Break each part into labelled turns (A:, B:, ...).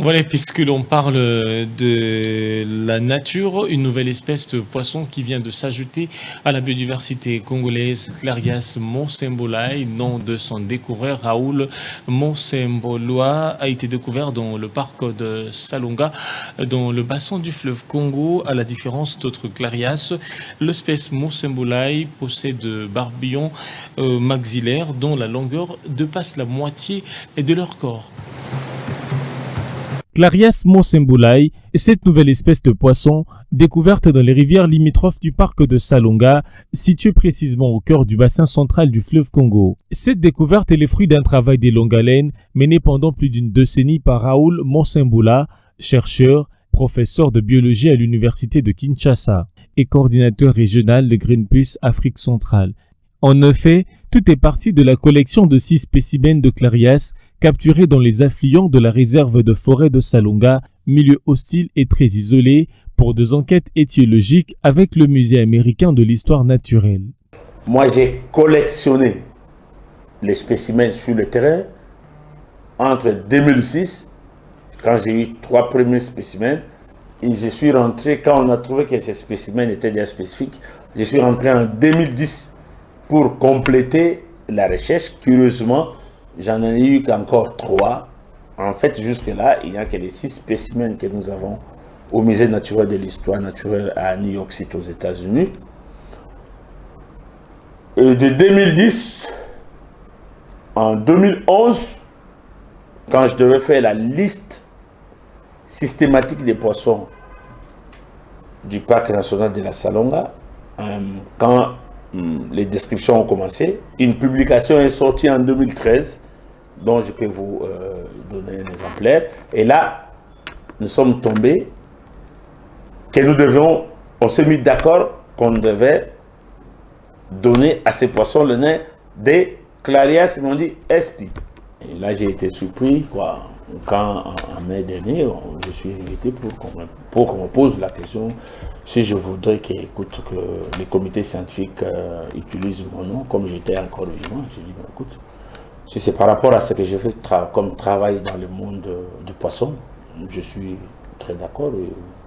A: Voilà, puisque l'on parle de la nature, une nouvelle espèce de poisson qui vient de s'ajouter à la biodiversité congolaise, Clarias monsembolai, nom de son découvreur Raoul Monsemboloa, a été découvert dans le parc de Salonga, dans le bassin du fleuve Congo. À la différence d'autres Clarias, l'espèce monsembolai possède de barbillons maxillaires dont la longueur dépasse la moitié de leur corps.
B: Clarias monsembolai est cette nouvelle espèce de poisson découverte dans les rivières limitrophes du parc de Salonga, situé précisément au cœur du bassin central du fleuve Congo. Cette découverte est le fruit d'un travail de longue haleine mené pendant plus d'une décennie par Raoul Monsembola, chercheur, professeur de biologie à l'université de Kinshasa et coordinateur régional de Greenpeace Afrique centrale. En effet, tout est parti de la collection de 6 spécimens de Clarias capturés dans les affluents de la réserve de forêt de Salonga, milieu hostile et très isolé, pour des enquêtes étiologiques avec le Musée américain de l'histoire naturelle.
C: Moi, j'ai collectionné les spécimens sur le terrain entre 2006, quand j'ai eu 3 premiers spécimens, et je suis rentré, quand on a trouvé que ces spécimens étaient déjà spécifiques, je suis rentré en 2010 pour compléter la recherche. Curieusement, j'en ai eu qu'encore 3. En fait, jusque-là, il n'y a que les 6 spécimens que nous avons au Musée naturel de l'histoire naturelle à New York City aux États-Unis. De 2010, en 2011, quand je devais faire la liste systématique des poissons du parc national de la Salonga, quand les descriptions ont commencé, une publication est sortie en 2013, dont je peux vous donner un exemplaire. Et là, nous sommes tombés que nous devions, on s'est mis d'accord qu'on devait donner à ces poissons le nom des Clarias, ils m'ont dit SP. Et là, j'ai été surpris, quoi, quand en mai dernier, je suis invité pour qu'on me pose la question si je voudrais que les comités scientifiques utilisent mon nom, comme j'étais encore vivant. J'ai dit, écoute, si c'est par rapport à ce que j'ai fait comme travail dans le monde du poisson, je suis très d'accord.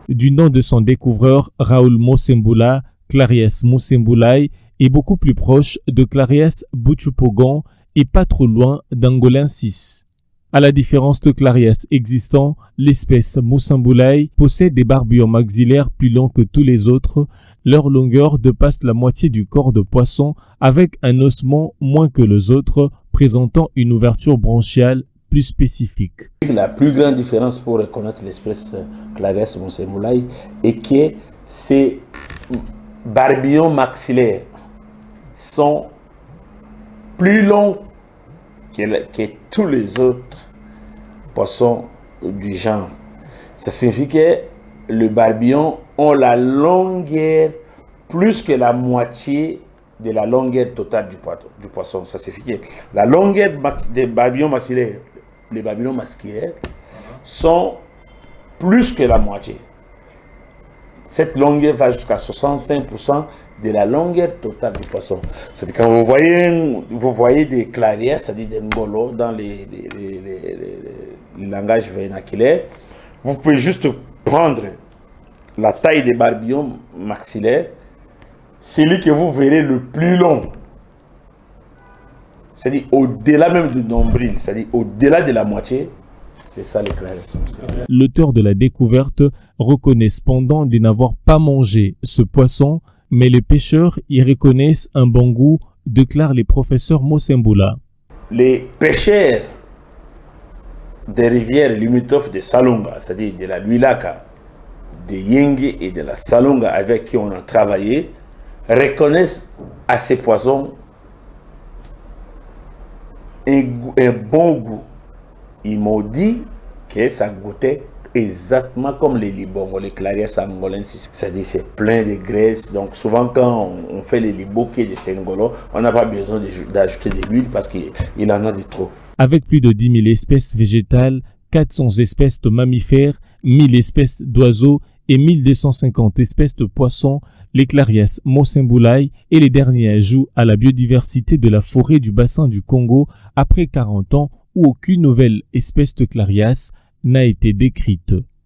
B: Du nom de son découvreur, Raoul Monsembola, Clarias monsembolai est beaucoup plus proche de Clarias buchupogon et pas trop loin d'Angolensis. À la différence de Clarias existant, l'espèce Monsembolai possède des barbillons maxillaires plus longs que tous les autres. Leur longueur dépasse la moitié du corps de poisson avec un ossement moins que les autres, présentant une ouverture branchiale plus spécifique.
C: La plus grande différence pour reconnaître l'espèce Clarias monsembolai est que ces barbillons maxillaires sont plus longs que tous les autres poissons du genre. Ça signifie que les barbillons ont la longueur plus que la moitié de la longueur totale du poisson. Ça signifie que la longueur des barbillons maxillaires, les barbillons maxillaires, sont plus que la moitié. Cette longueur va jusqu'à 65% de la longueur totale du poisson. C'est-à-dire quand vous voyez des clarias, c'est-à-dire des ngolo dans les langages vernaculaires, vous pouvez juste prendre la taille des barbillons maxillaires, celui que vous verrez le plus long, c'est-à-dire au-delà même du nombril, c'est-à-dire au-delà de la moitié, c'est ça les Clarias.
B: L'auteur de la découverte reconnaît cependant de n'avoir pas mangé ce poisson, mais les pêcheurs y reconnaissent un bon goût, déclarent les professeurs Monsembola.
C: Les pêcheurs des rivières limitrophes de Salonga, c'est-à-dire de la Luilaka, de Yenge et de la Salonga avec qui on a travaillé, reconnaissent à ces poissons un bon goût. Ils m'ont dit que ça goûtait exactement comme les libongos, les Clarias angolensis. C'est-à-dire c'est plein de graisse. Donc souvent quand on fait les liboquets de ces ngolos, on n'a pas besoin d'ajouter de l'huile parce qu'il en a de trop.
B: Avec plus de 10 000 espèces végétales, 400 espèces de mammifères, 1000 espèces d'oiseaux et 1250 espèces de poissons, les Clarias monsembolai est les derniers ajouts à la biodiversité de la forêt du bassin du Congo après 40 ans où aucune nouvelle espèce de Clarias n'a été décrite.